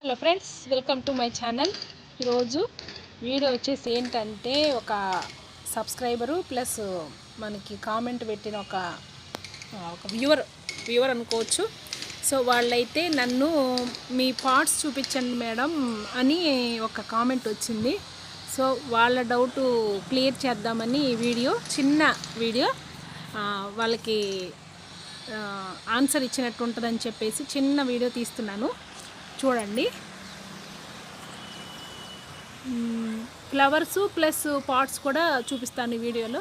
Hello friends, welcome to my channel. ఈరోజు video వచ్చేసి ఏంటంటే ఒక సబ్స్క్రైబరు ప్లస్ మనకి కామెంట్ పెట్టిన ఒక వ్యూవర్ అనుకోవచ్చు. సో వాళ్ళైతే నన్ను మీ పార్ట్స్ చూపించండి మేడం అని ఒక కామెంట్ వచ్చింది. సో వాళ్ళ డౌట్ క్లియర్ చేద్దామని చిన్న వీడియో వాళ్ళకి ఆన్సర్ ఇచ్చినట్టు ఉంటుందని చెప్పేసి చిన్న వీడియో తీస్తున్నాను, చూడండి. ఫ్లవర్స్ ప్లస్ పాట్స్ కూడా చూపిస్తాను ఈ వీడియోలో,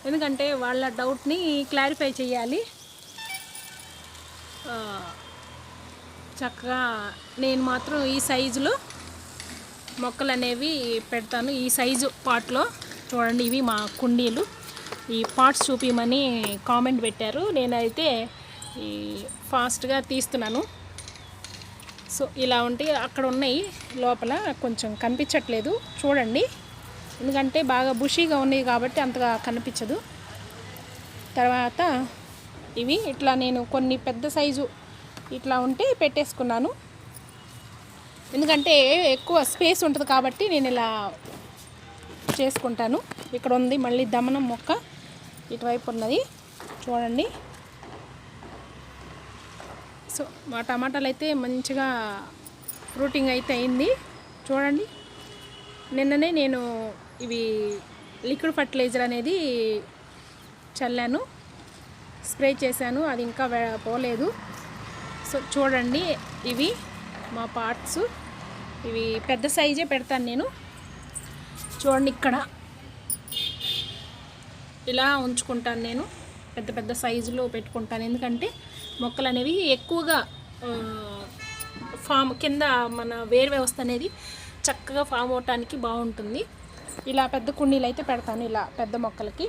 ఎందుకంటే వాళ్ళ డౌట్ని క్లారిఫై చేయాలి. చక్కగా నేను మాత్రం ఈ సైజులో మొక్కలు అనేవి పెడతాను. ఈ సైజు పాట్లో చూడండి, ఇవి మా కుండీలు. ఈ పాట్స్ చూపించమని కామెంట్ పెట్టారు, నేనైతే ఈ ఫాస్ట్గా తీస్తున్నాను. సో ఇలా ఉంటే అక్కడ ఉన్నాయి, లోపల కొంచెం కనిపించట్లేదు చూడండి, ఎందుకంటే బాగా బుషీగా ఉన్నాయి కాబట్టి అంతగా కనిపించదు. తర్వాత ఇవి ఇట్లా నేను కొన్ని పెద్ద సైజు ఇట్లా ఉంటే పెట్టేసుకున్నాను, ఎందుకంటే ఎక్కువ స్పేస్ ఉంటుంది కాబట్టి నేను ఇలా చేసుకుంటాను. ఇక్కడ ఉంది మళ్ళీ దమనం మొక్క, ఇటువైపు ఉన్నది చూడండి. సో మా టమాటాలు అయితే మంచిగా ఫ్రూటింగ్ అయితే అయింది చూడండి. నిన్ననే నేను ఇవి లిక్విడ్ ఫర్టిలైజర్ అనేది చల్లాను, స్ప్రే చేశాను, అది ఇంకా పోలేదు. సో చూడండి, ఇవి మా పార్ట్స్, ఇవి పెద్ద సైజే పెడతాను నేను. చూడండి, ఇక్కడ ఇలా ఉంచుకుంటాను నేను, పెద్ద పెద్ద సైజులో పెట్టుకుంటాను, ఎందుకంటే మొక్కలు అనేవి ఎక్కువగా ఫామ్ కింద మన వేరు వ్యవస్థ అనేది చక్కగా ఫామ్ అవటానికి బాగుంటుంది. ఇలా పెద్ద కుండీలు అయితే పెడతాను, ఇలా పెద్ద మొక్కలకి.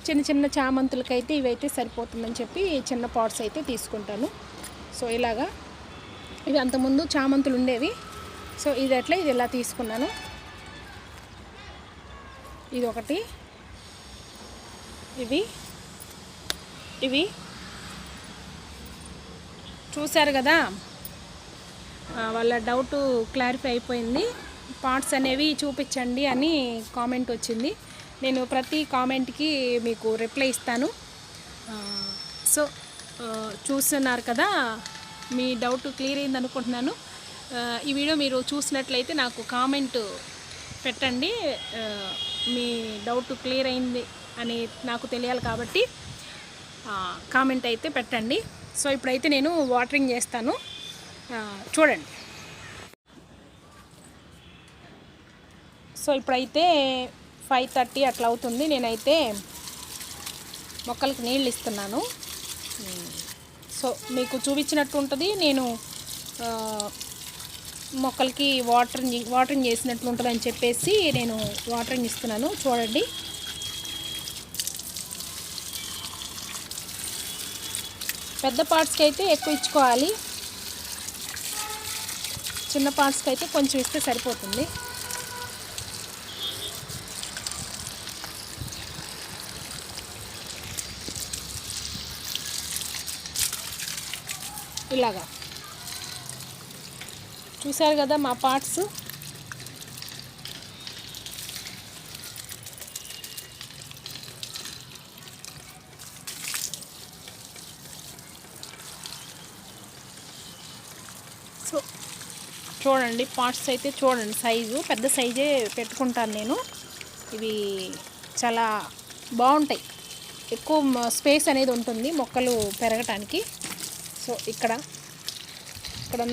చిన్న చిన్న చామంతులకైతే ఇవైతే సరిపోతుందని చెప్పి చిన్న పాట్స్ అయితే తీసుకుంటాను. సో ఇలాగా ఇవి అంతకుముందు చామంతులు ఉండేవి, సో ఇది ఇలా తీసుకున్నాను. ఇది ఒకటి, ఇవి చూశారు కదా, వాళ్ళ డౌట్ క్లారిఫై అయిపోయింది. పార్ట్స్ అనేవి చూపించండి అని కామెంట్ వచ్చింది. నేను ప్రతి కామెంట్కి మీకు రిప్లై ఇస్తాను. సో చూస్తున్నారు కదా, మీ డౌట్ క్లియర్ అయింది అనుకుంటున్నాను. ఈ వీడియో మీరు చూసినట్లయితే నాకు కామెంట్ పెట్టండి, మీ డౌట్ క్లియర్ అయింది అని నాకు తెలియాలి కాబట్టి కామెంట్ అయితే పెట్టండి. సో ఇప్పుడైతే నేను వాటరింగ్ చేస్తాను, చూడండి. సో ఇప్పుడైతే 5:30 అట్లా అవుతుంది. నేనైతే మొక్కలకి నీళ్ళు ఇస్తున్నాను. సో మీకు చూపించినట్టు ఉంటుంది, నేను మొక్కలకి వాటరింగ్ చేసినట్లు ఉంటుంది అని చెప్పేసి నేను వాటరింగ్ ఇస్తున్నాను, చూడండి. పెద్ద పార్ట్స్కి అయితే ఎక్కువ ఇచ్చుకోవాలి, చిన్న పార్ట్స్కి అయితే కొంచెం ఇస్తే సరిపోతుంది. ఇలాగా చూసారు కదా మా పార్ట్స్. సో చూడండి, పార్ట్స్ అయితే చూడండి, సైజు పెద్ద సైజే పెట్టుకుంటాను నేను. ఇవి చాలా బాగుంటాయి, ఎక్కువ స్పేస్ అనేది ఉంటుంది మొక్కలు పెరగటానికి. సో ఇక్కడ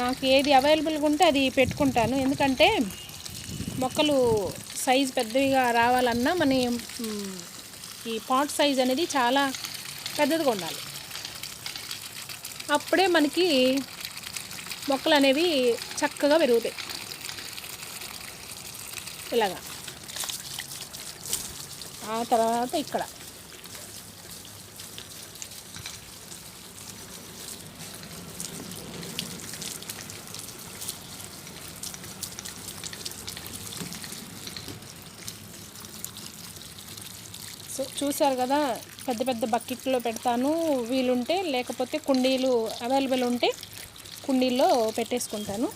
నాకు ఏది అవైలబుల్గా ఉంటే అది పెట్టుకుంటాను, ఎందుకంటే మొక్కలు సైజు పెద్దవిగా రావాలన్నా మన ఈ పాట్ సైజ్ అనేది చాలా పెద్దదిగా ఉండాలి, అప్పుడే మనకి మొక్కలు అనేవి చక్కగా పెరుగుతాయి. ఇలాగా ఆ తర్వాత ఇక్కడ సో చూసారు కదా, పెద్ద పెద్ద బకెట్లో పెడతాను వీలుంటే, లేకపోతే కుండీలు అవైలబుల్ ఉంటే కుండీల్లో పెట్టేసుకుంటాను.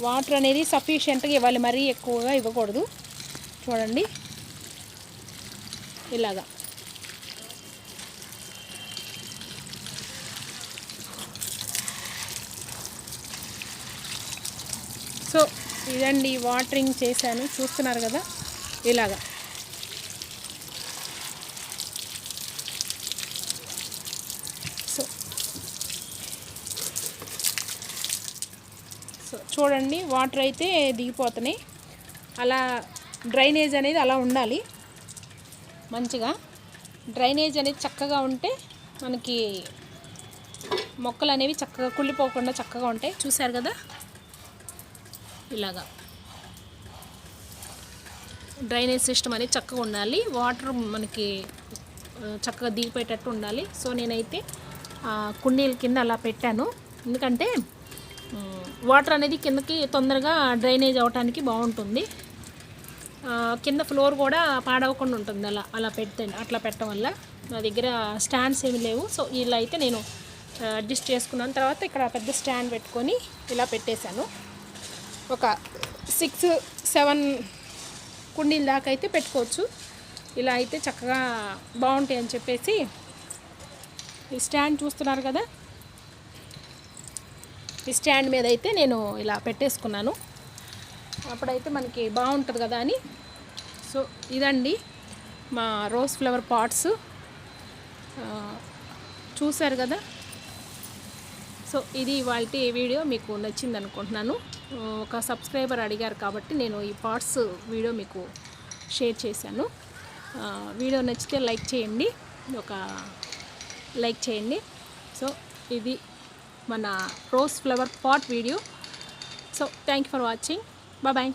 వాటర్ అనేది సఫిషియెంట్గా ఇవ్వాలి, మరీ ఎక్కువగా ఇవ్వకూడదు. చూడండి ఇలాగా. సో ఇదండి వాటరింగ్ చేశాను, చూస్తున్నారు కదా ఇలాగా. సో చూడండి వాటర్ అయితే దిగిపోతున్నాయి. అలా డ్రైనేజ్ అనేది అలా ఉండాలి, మంచిగా డ్రైనేజ్ అనేది చక్కగా ఉంటే మనకి మొక్కలు అనేవి చక్కగా కుళ్ళిపోకుండా చక్కగా ఉంటాయి. చూశారు కదా ఇలాగా డ్రైనేజ్ సిస్టమ్ అనేది చక్కగా ఉండాలి, వాటర్ మనకి చక్కగా దిగిపోయేటట్టు ఉండాలి. సో నేనైతే కుండీల కింద అలా పెట్టాను, ఎందుకంటే వాటర్ అనేది కిందకి తొందరగా డ్రైనేజ్ అవడానికి బాగుంటుంది. కింద ఫ్లోర్ కూడా పాడవకుండా ఉంటుంది అలా అలా అట్లా పెట్టడం వల్ల. నా దగ్గర స్టాండ్స్ ఏమి లేవు, సో ఇలా అయితే నేను అడ్జస్ట్ చేసుకున్నాను. తర్వాత ఇక్కడ పెద్ద స్టాండ్ పెట్టుకొని ఇలా పెట్టేశాను. ఒక 6-7 కుండీల దాకా అయితే పెట్టుకోవచ్చు. ఇలా అయితే చక్కగా బాగుంటాయి అని చెప్పేసి ఈ స్టాండ్ చూస్తున్నారు కదా, ఈ స్టాండ్ మీద అయితే నేను ఇలా పెట్టేసుకున్నాను. అప్పుడైతే మనకి బాగుంటుంది కదా అని. సో ఇదండి మా రోజ్ ఫ్లవర్ పాట్స్, చూశారు కదా. సో ఇది ఇవాళ వీడియో మీకు నచ్చింది అనుకుంటున్నాను. ఒక సబ్స్క్రైబర్ అడిగారు కాబట్టి నేను ఈ పాట్స్ వీడియో మీకు షేర్ చేశాను. వీడియో నచ్చితే లైక్ చేయండి, ఒక లైక్ చేయండి. సో ఇది మన rose flower pot video. So thank you for watching. Bye.